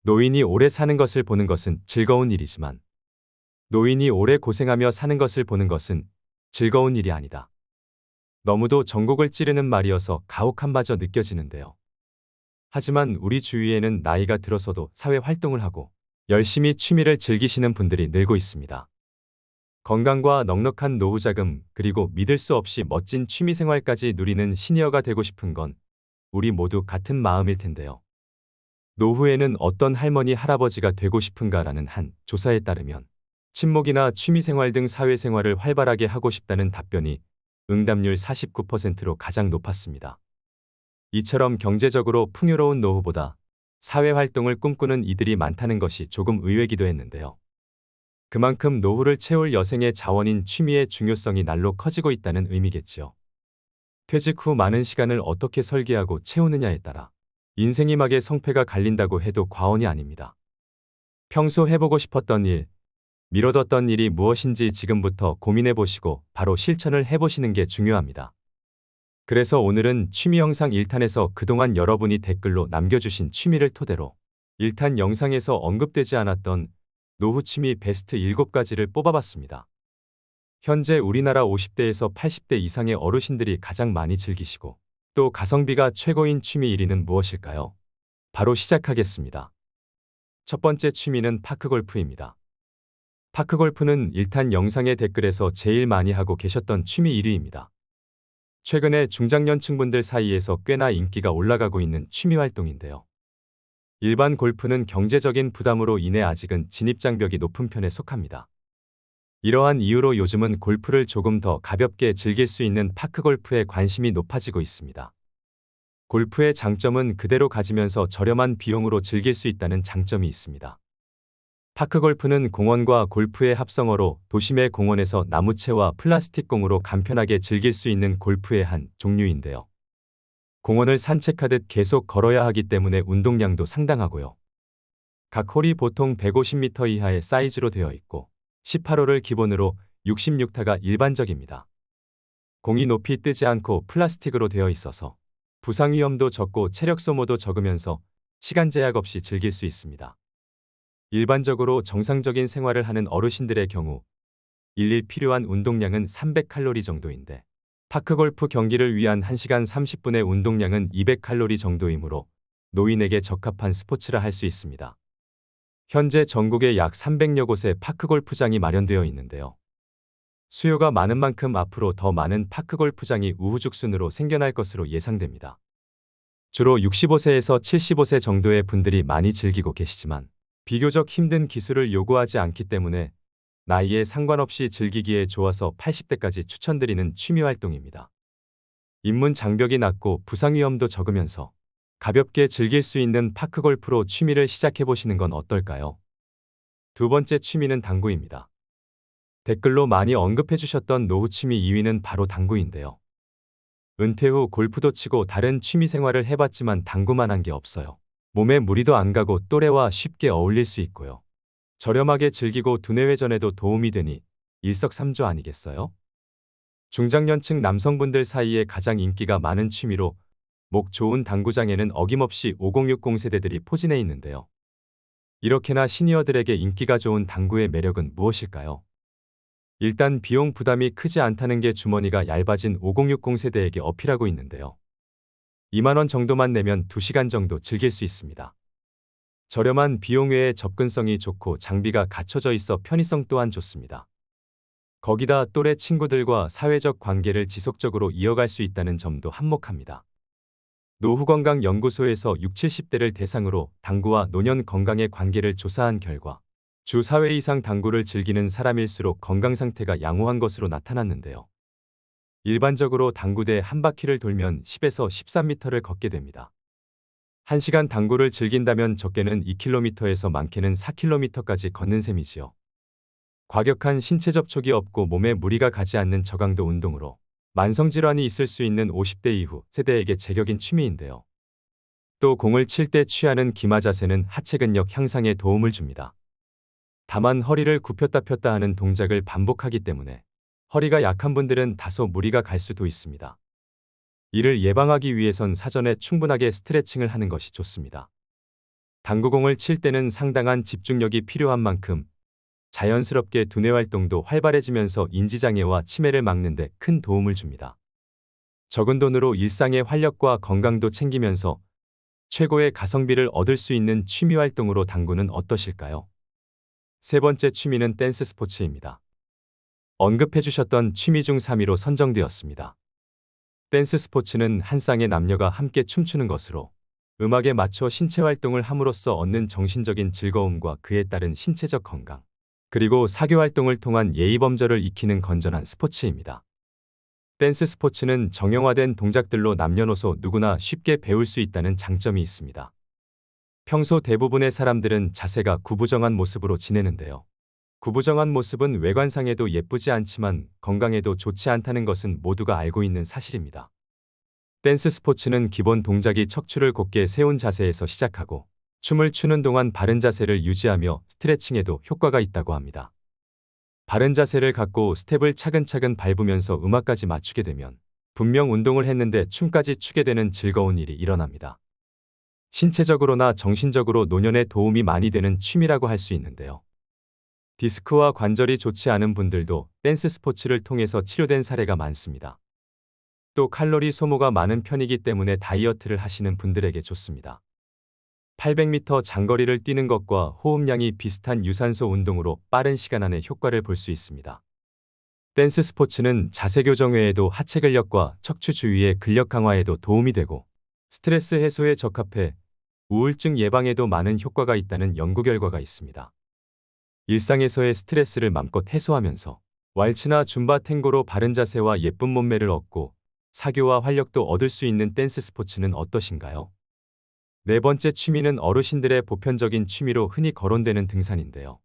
노인이 오래 사는 것을 보는 것은 즐거운 일이지만 노인이 오래 고생하며 사는 것을 보는 것은 즐거운 일이 아니다. 너무도 전곡을 찌르는 말이어서 가혹함마저 느껴지는데요. 하지만 우리 주위에는 나이가 들어서도 사회 활동을 하고 열심히 취미를 즐기시는 분들이 늘고 있습니다. 건강과 넉넉한 노후 자금 그리고 믿을 수 없이 멋진 취미 생활까지 누리는 시니어가 되고 싶은 건 우리 모두 같은 마음일 텐데요. 노후에는 어떤 할머니 할아버지가 되고 싶은가라는 한 조사에 따르면 친목이나 취미생활 등 사회생활을 활발하게 하고 싶다는 답변이 응답률 49%로 가장 높았습니다. 이처럼 경제적으로 풍요로운 노후보다 사회활동을 꿈꾸는 이들이 많다는 것이 조금 의외기도 했는데요. 그만큼 노후를 채울 여생의 자원인 취미의 중요성이 날로 커지고 있다는 의미겠지요. 퇴직 후 많은 시간을 어떻게 설계하고 채우느냐에 따라 인생이 막의 성패가 갈린다고 해도 과언이 아닙니다. 평소 해보고 싶었던 일, 미뤄뒀던 일이 무엇인지 지금부터 고민해보시고 바로 실천을 해보시는 게 중요합니다. 그래서 오늘은 취미 영상 1탄에서 그동안 여러분이 댓글로 남겨주신 취미를 토대로 1탄 영상에서 언급되지 않았던 노후 취미 베스트 7가지를 뽑아봤습니다. 현재 우리나라 50대에서 80대 이상의 어르신들이 가장 많이 즐기시고 또 가성비가 최고인 취미 1위는 무엇일까요? 바로 시작하겠습니다. 첫 번째 취미는 파크골프입니다. 파크골프는 1탄 영상의 댓글에서 제일 많이 하고 계셨던 취미 1위입니다. 최근에 중장년층분들 사이에서 꽤나 인기가 올라가고 있는 취미 활동인데요. 일반 골프는 경제적인 부담으로 인해 아직은 진입장벽이 높은 편에 속합니다. 이러한 이유로 요즘은 골프를 조금 더 가볍게 즐길 수 있는 파크골프에 관심이 높아지고 있습니다. 골프의 장점은 그대로 가지면서 저렴한 비용으로 즐길 수 있다는 장점이 있습니다. 파크골프는 공원과 골프의 합성어로 도심의 공원에서 나무채와 플라스틱 공으로 간편하게 즐길 수 있는 골프의 한 종류인데요. 공원을 산책하듯 계속 걸어야 하기 때문에 운동량도 상당하고요. 각 홀이 보통 150m 이하의 사이즈로 되어 있고 18홀을 기본으로 66타가 일반적입니다. 공이 높이 뜨지 않고 플라스틱으로 되어 있어서 부상 위험도 적고 체력 소모도 적으면서 시간 제약 없이 즐길 수 있습니다. 일반적으로 정상적인 생활을 하는 어르신들의 경우 일일 필요한 운동량은 300칼로리 정도인데 파크골프 경기를 위한 1시간 30분의 운동량은 200칼로리 정도이므로 노인에게 적합한 스포츠라 할 수 있습니다. 현재 전국에 약 300여 곳의 파크골프장이 마련되어 있는데요. 수요가 많은 만큼 앞으로 더 많은 파크골프장이 우후죽순으로 생겨날 것으로 예상됩니다. 주로 65세에서 75세 정도의 분들이 많이 즐기고 계시지만 비교적 힘든 기술을 요구하지 않기 때문에 나이에 상관없이 즐기기에 좋아서 80대까지 추천드리는 취미 활동입니다. 입문 장벽이 낮고 부상 위험도 적으면서 가볍게 즐길 수 있는 파크골프로 취미를 시작해보시는 건 어떨까요? 두 번째 취미는 당구입니다. 댓글로 많이 언급해주셨던 노후 취미 2위는 바로 당구인데요. 은퇴 후 골프도 치고 다른 취미 생활을 해봤지만 당구만 한 게 없어요. 몸에 무리도 안 가고 또래와 쉽게 어울릴 수 있고요. 저렴하게 즐기고 두뇌회전에도 도움이 되니 일석삼조 아니겠어요? 중장년층 남성분들 사이에 가장 인기가 많은 취미로 목 좋은 당구장에는 어김없이 5060 세대들이 포진해 있는데요. 이렇게나 시니어들에게 인기가 좋은 당구의 매력은 무엇일까요? 일단 비용 부담이 크지 않다는 게 주머니가 얇아진 5060 세대에게 어필하고 있는데요. 2만 원 정도만 내면 2시간 정도 즐길 수 있습니다. 저렴한 비용 외에 접근성이 좋고 장비가 갖춰져 있어 편의성 또한 좋습니다. 거기다 또래 친구들과 사회적 관계를 지속적으로 이어갈 수 있다는 점도 한몫합니다. 노후건강연구소에서 60, 70대를 대상으로 당구와 노년 건강의 관계를 조사한 결과 주 4회 이상 당구를 즐기는 사람일수록 건강 상태가 양호한 것으로 나타났는데요. 일반적으로 당구대 한 바퀴를 돌면 10에서 13m를 걷게 됩니다. 1시간 당구를 즐긴다면 적게는 2km에서 많게는 4km까지 걷는 셈이지요. 과격한 신체 접촉이 없고 몸에 무리가 가지 않는 저강도 운동으로 만성질환이 있을 수 있는 50대 이후 세대에게 제격인 취미인데요. 또 공을 칠 때 취하는 기마 자세는 하체 근력 향상에 도움을 줍니다. 다만 허리를 굽혔다 폈다 하는 동작을 반복하기 때문에 허리가 약한 분들은 다소 무리가 갈 수도 있습니다. 이를 예방하기 위해선 사전에 충분하게 스트레칭을 하는 것이 좋습니다. 당구공을 칠 때는 상당한 집중력이 필요한 만큼 자연스럽게 두뇌 활동도 활발해지면서 인지장애와 치매를 막는 데 큰 도움을 줍니다. 적은 돈으로 일상의 활력과 건강도 챙기면서 최고의 가성비를 얻을 수 있는 취미 활동으로 당구는 어떠실까요? 세 번째 취미는 댄스 스포츠입니다. 언급해 주셨던 취미 중 3위로 선정되었습니다. 댄스 스포츠는 한 쌍의 남녀가 함께 춤추는 것으로 음악에 맞춰 신체 활동을 함으로써 얻는 정신적인 즐거움과 그에 따른 신체적 건강, 그리고 사교 활동을 통한 예의 범절을 익히는 건전한 스포츠입니다. 댄스 스포츠는 정형화된 동작들로 남녀노소 누구나 쉽게 배울 수 있다는 장점이 있습니다. 평소 대부분의 사람들은 자세가 구부정한 모습으로 지내는데요. 구부정한 모습은 외관상에도 예쁘지 않지만 건강에도 좋지 않다는 것은 모두가 알고 있는 사실입니다. 댄스 스포츠는 기본 동작이 척추를 곧게 세운 자세에서 시작하고 춤을 추는 동안 바른 자세를 유지하며 스트레칭에도 효과가 있다고 합니다. 바른 자세를 갖고 스텝을 차근차근 밟으면서 음악까지 맞추게 되면 분명 운동을 했는데 춤까지 추게 되는 즐거운 일이 일어납니다. 신체적으로나 정신적으로 노년에 도움이 많이 되는 취미라고 할 수 있는데요. 디스크와 관절이 좋지 않은 분들도 댄스 스포츠를 통해서 치료된 사례가 많습니다. 또 칼로리 소모가 많은 편이기 때문에 다이어트를 하시는 분들에게 좋습니다. 800m 장거리를 뛰는 것과 호흡량이 비슷한 유산소 운동으로 빠른 시간 안에 효과를 볼 수 있습니다. 댄스 스포츠는 자세 교정 외에도 하체 근력과 척추 주위의 근력 강화에도 도움이 되고 스트레스 해소에 적합해 우울증 예방에도 많은 효과가 있다는 연구 결과가 있습니다. 일상에서의 스트레스를 맘껏 해소하면서 왈츠나 줌바 탱고로 바른 자세와 예쁜 몸매를 얻고 사교와 활력도 얻을 수 있는 댄스 스포츠는 어떠신가요? 네 번째 취미는 어르신들의 보편적인 취미로 흔히 거론되는 등산인데요.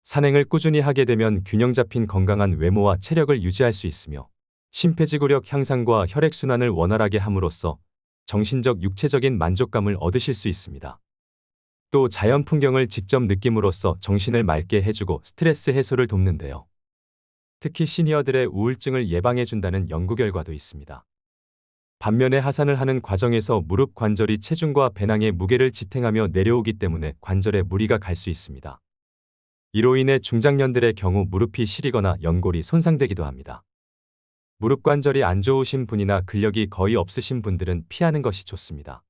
산행을 꾸준히 하게 되면 균형 잡힌 건강한 외모와 체력을 유지할 수 있으며 심폐지구력 향상과 혈액순환을 원활하게 함으로써 정신적 육체적인 만족감을 얻으실 수 있습니다. 또 자연 풍경을 직접 느낌으로써 정신을 맑게 해주고 스트레스 해소를 돕는데요. 특히 시니어들의 우울증을 예방해준다는 연구 결과도 있습니다. 반면에 하산을 하는 과정에서 무릎 관절이 체중과 배낭의 무게를 지탱하며 내려오기 때문에 관절에 무리가 갈 수 있습니다. 이로 인해 중장년들의 경우 무릎이 시리거나 연골이 손상되기도 합니다. 무릎 관절이 안 좋으신 분이나 근력이 거의 없으신 분들은 피하는 것이 좋습니다.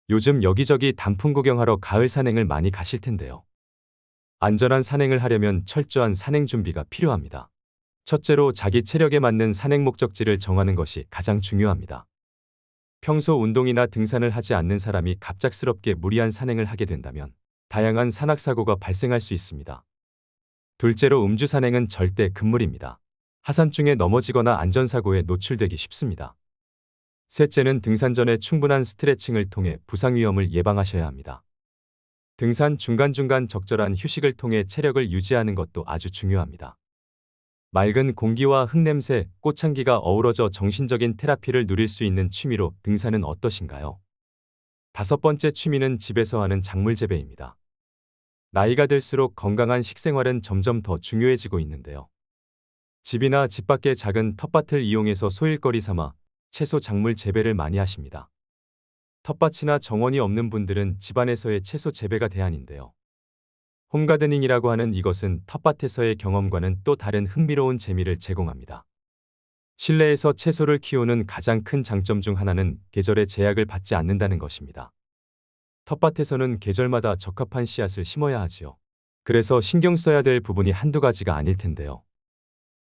요즘 여기저기 단풍 구경하러 가을 산행을 많이 가실 텐데요. 안전한 산행을 하려면 철저한 산행 준비가 필요합니다. 첫째로 자기 체력에 맞는 산행 목적지를 정하는 것이 가장 중요합니다. 평소 운동이나 등산을 하지 않는 사람이 갑작스럽게 무리한 산행을 하게 된다면 다양한 산악사고가 발생할 수 있습니다. 둘째로 음주 산행은 절대 금물입니다. 하산 중에 넘어지거나 안전사고에 노출되기 쉽습니다. 셋째는 등산 전에 충분한 스트레칭을 통해 부상 위험을 예방하셔야 합니다. 등산 중간중간 적절한 휴식을 통해 체력을 유지하는 것도 아주 중요합니다. 맑은 공기와 흙냄새, 꽃향기가 어우러져 정신적인 테라피를 누릴 수 있는 취미로 등산은 어떠신가요? 다섯 번째 취미는 집에서 하는 작물 재배입니다. 나이가 들수록 건강한 식생활은 점점 더 중요해지고 있는데요. 집이나 집 밖의 작은 텃밭을 이용해서 소일거리 삼아 채소 작물 재배를 많이 하십니다. 텃밭이나 정원이 없는 분들은 집안에서의 채소 재배가 대안인데요. 홈가드닝이라고 하는 이것은 텃밭에서의 경험과는 또 다른 흥미로운 재미를 제공합니다. 실내에서 채소를 키우는 가장 큰 장점 중 하나는 계절의 제약을 받지 않는다는 것입니다. 텃밭에서는 계절마다 적합한 씨앗을 심어야 하지요. 그래서 신경 써야 될 부분이 한두 가지가 아닐 텐데요.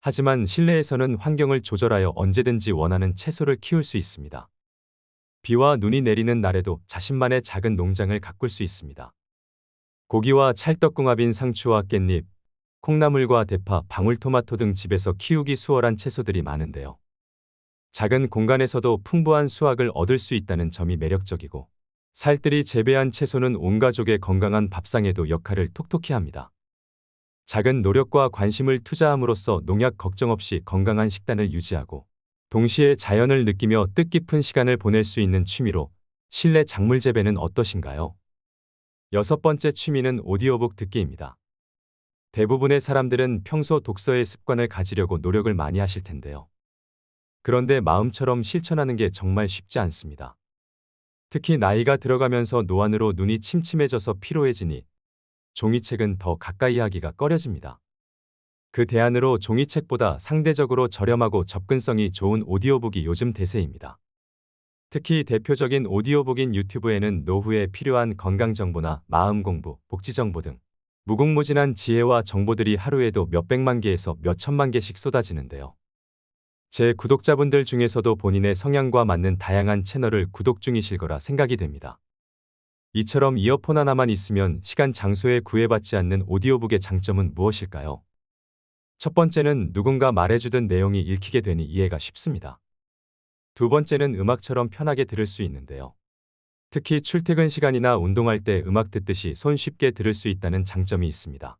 하지만 실내에서는 환경을 조절하여 언제든지 원하는 채소를 키울 수 있습니다. 비와 눈이 내리는 날에도 자신만의 작은 농장을 가꿀 수 있습니다. 고기와 찰떡궁합인 상추와 깻잎, 콩나물과 대파, 방울토마토 등 집에서 키우기 수월한 채소들이 많은데요. 작은 공간에서도 풍부한 수확을 얻을 수 있다는 점이 매력적이고 살뜰히 재배한 채소는 온 가족의 건강한 밥상에도 역할을 톡톡히 합니다. 작은 노력과 관심을 투자함으로써 농약 걱정 없이 건강한 식단을 유지하고 동시에 자연을 느끼며 뜻깊은 시간을 보낼 수 있는 취미로 실내 작물 재배는 어떠신가요? 여섯 번째 취미는 오디오북 듣기입니다. 대부분의 사람들은 평소 독서의 습관을 가지려고 노력을 많이 하실 텐데요. 그런데 마음처럼 실천하는 게 정말 쉽지 않습니다. 특히 나이가 들어가면서 노안으로 눈이 침침해져서 피로해지니 종이책은 더 가까이 하기가 꺼려집니다. 그 대안으로 종이책보다 상대적으로 저렴하고 접근성이 좋은 오디오북이 요즘 대세입니다. 특히 대표적인 오디오북인 유튜브에는 노후에 필요한 건강 정보나 마음 공부, 복지 정보 등 무궁무진한 지혜와 정보들이 하루에도 몇백만 개에서 몇천만 개씩 쏟아지는데요. 제 구독자분들 중에서도 본인의 성향과 맞는 다양한 채널을 구독 중이실 거라 생각이 됩니다. 이처럼 이어폰 하나만 있으면 시간 장소에 구애받지 않는 오디오북의 장점은 무엇일까요? 첫 번째는 누군가 말해주던 내용이 읽히게 되니 이해가 쉽습니다. 두 번째는 음악처럼 편하게 들을 수 있는데요. 특히 출퇴근 시간이나 운동할 때 음악 듣듯이 손쉽게 들을 수 있다는 장점이 있습니다.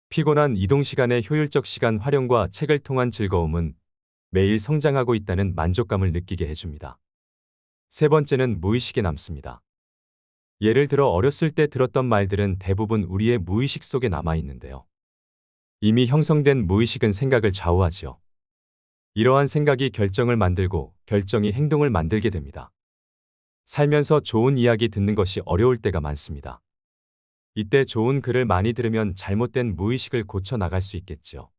피곤한 이동 시간의 효율적 시간 활용과 책을 통한 즐거움은 매일 성장하고 있다는 만족감을 느끼게 해줍니다. 세 번째는 무의식에 남습니다. 예를 들어 어렸을 때 들었던 말들은 대부분 우리의 무의식 속에 남아 있는데요. 이미 형성된 무의식은 생각을 좌우하지요. 이러한 생각이 결정을 만들고 결정이 행동을 만들게 됩니다. 살면서 좋은 이야기 듣는 것이 어려울 때가 많습니다. 이때 좋은 글을 많이 들으면 잘못된 무의식을 고쳐 나갈 수 있겠지요.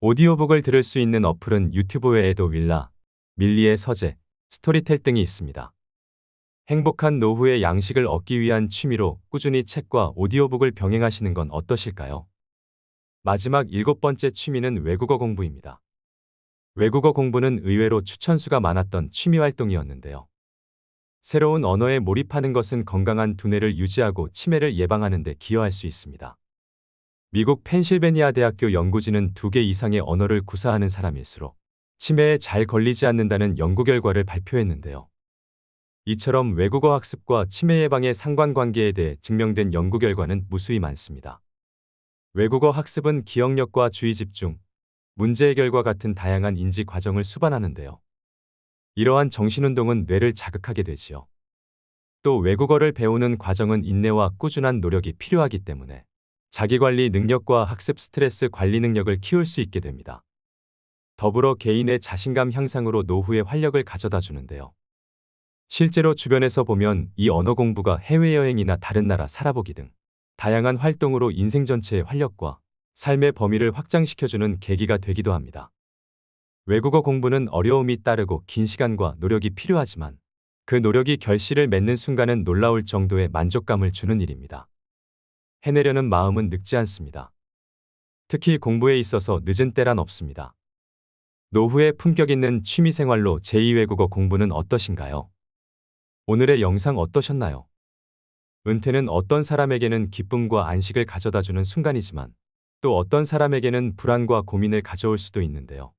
오디오북을 들을 수 있는 어플은 유튜브 외에도 윌라, 밀리의 서재, 스토리텔 등이 있습니다. 행복한 노후의 양식을 얻기 위한 취미로 꾸준히 책과 오디오북을 병행하시는 건 어떠실까요? 마지막 7번째 취미는 외국어 공부입니다. 외국어 공부는 의외로 추천수가 많았던 취미 활동이었는데요. 새로운 언어에 몰입하는 것은 건강한 두뇌를 유지하고 치매를 예방하는 데 기여할 수 있습니다. 미국 펜실베니아 대학교 연구진은 2개 이상의 언어를 구사하는 사람일수록 치매에 잘 걸리지 않는다는 연구 결과를 발표했는데요. 이처럼 외국어 학습과 치매 예방의 상관관계에 대해 증명된 연구 결과는 무수히 많습니다. 외국어 학습은 기억력과 주의 집중, 문제 해결과 같은 다양한 인지 과정을 수반하는데요. 이러한 정신운동은 뇌를 자극하게 되지요. 또 외국어를 배우는 과정은 인내와 꾸준한 노력이 필요하기 때문에 자기관리 능력과 학습 스트레스 관리 능력을 키울 수 있게 됩니다. 더불어 개인의 자신감 향상으로 노후에 활력을 가져다 주는데요. 실제로 주변에서 보면 이 언어 공부가 해외여행이나 다른 나라 살아보기 등 다양한 활동으로 인생 전체의 활력과 삶의 범위를 확장시켜주는 계기가 되기도 합니다. 외국어 공부는 어려움이 따르고 긴 시간과 노력이 필요하지만 그 노력이 결실을 맺는 순간은 놀라울 정도의 만족감을 주는 일입니다. 해내려는 마음은 늙지 않습니다. 특히 공부에 있어서 늦은 때란 없습니다. 노후에 품격 있는 취미생활로 제2외국어 공부는 어떠신가요? 오늘의 영상 어떠셨나요? 은퇴는 어떤 사람에게는 기쁨과 안식을 가져다주는 순간이지만 또 어떤 사람에게는 불안과 고민을 가져올 수도 있는데요.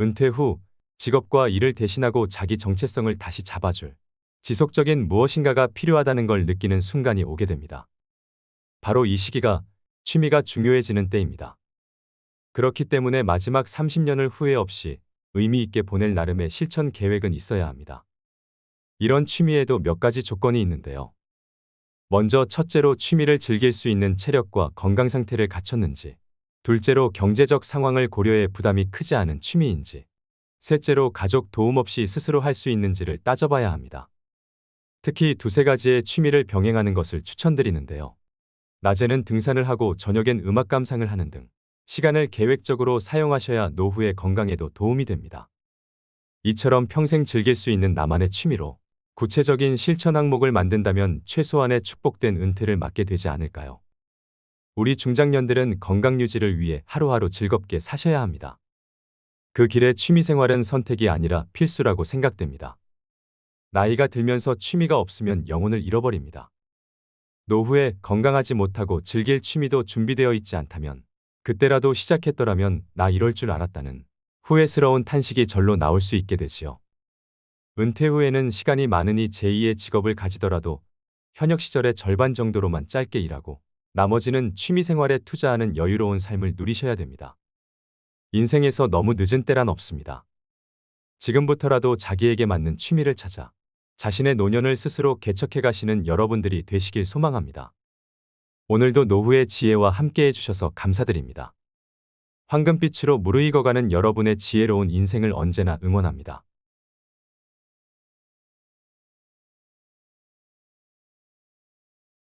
은퇴 후 직업과 일을 대신하고 자기 정체성을 다시 잡아줄 지속적인 무엇인가가 필요하다는 걸 느끼는 순간이 오게 됩니다. 바로 이 시기가 취미가 중요해지는 때입니다. 그렇기 때문에 마지막 30년을 후회 없이 의미 있게 보낼 나름의 실천 계획은 있어야 합니다. 이런 취미에도 몇 가지 조건이 있는데요. 먼저 첫째로 취미를 즐길 수 있는 체력과 건강 상태를 갖췄는지, 둘째로 경제적 상황을 고려해 부담이 크지 않은 취미인지, 셋째로 가족 도움 없이 스스로 할 수 있는지를 따져봐야 합니다. 특히 두세 가지의 취미를 병행하는 것을 추천드리는데요. 낮에는 등산을 하고 저녁엔 음악 감상을 하는 등 시간을 계획적으로 사용하셔야 노후의 건강에도 도움이 됩니다. 이처럼 평생 즐길 수 있는 나만의 취미로 구체적인 실천 항목을 만든다면 최소한의 축복된 은퇴를 맞게 되지 않을까요? 우리 중장년들은 건강 유지를 위해 하루하루 즐겁게 사셔야 합니다. 그 길에 취미생활은 선택이 아니라 필수라고 생각됩니다. 나이가 들면서 취미가 없으면 영혼을 잃어버립니다. 노후에 건강하지 못하고 즐길 취미도 준비되어 있지 않다면 그때라도 시작했더라면 나 이럴 줄 알았다는 후회스러운 탄식이 절로 나올 수 있게 되지요. 은퇴 후에는 시간이 많으니 제2의 직업을 가지더라도 현역 시절의 절반 정도로만 짧게 일하고 나머지는 취미생활에 투자하는 여유로운 삶을 누리셔야 됩니다. 인생에서 너무 늦은 때란 없습니다. 지금부터라도 자기에게 맞는 취미를 찾아 자신의 노년을 스스로 개척해 가시는 여러분들이 되시길 소망합니다. 오늘도 노후의 지혜와 함께해 주셔서 감사드립니다. 황금빛으로 무르익어가는 여러분의 지혜로운 인생을 언제나 응원합니다.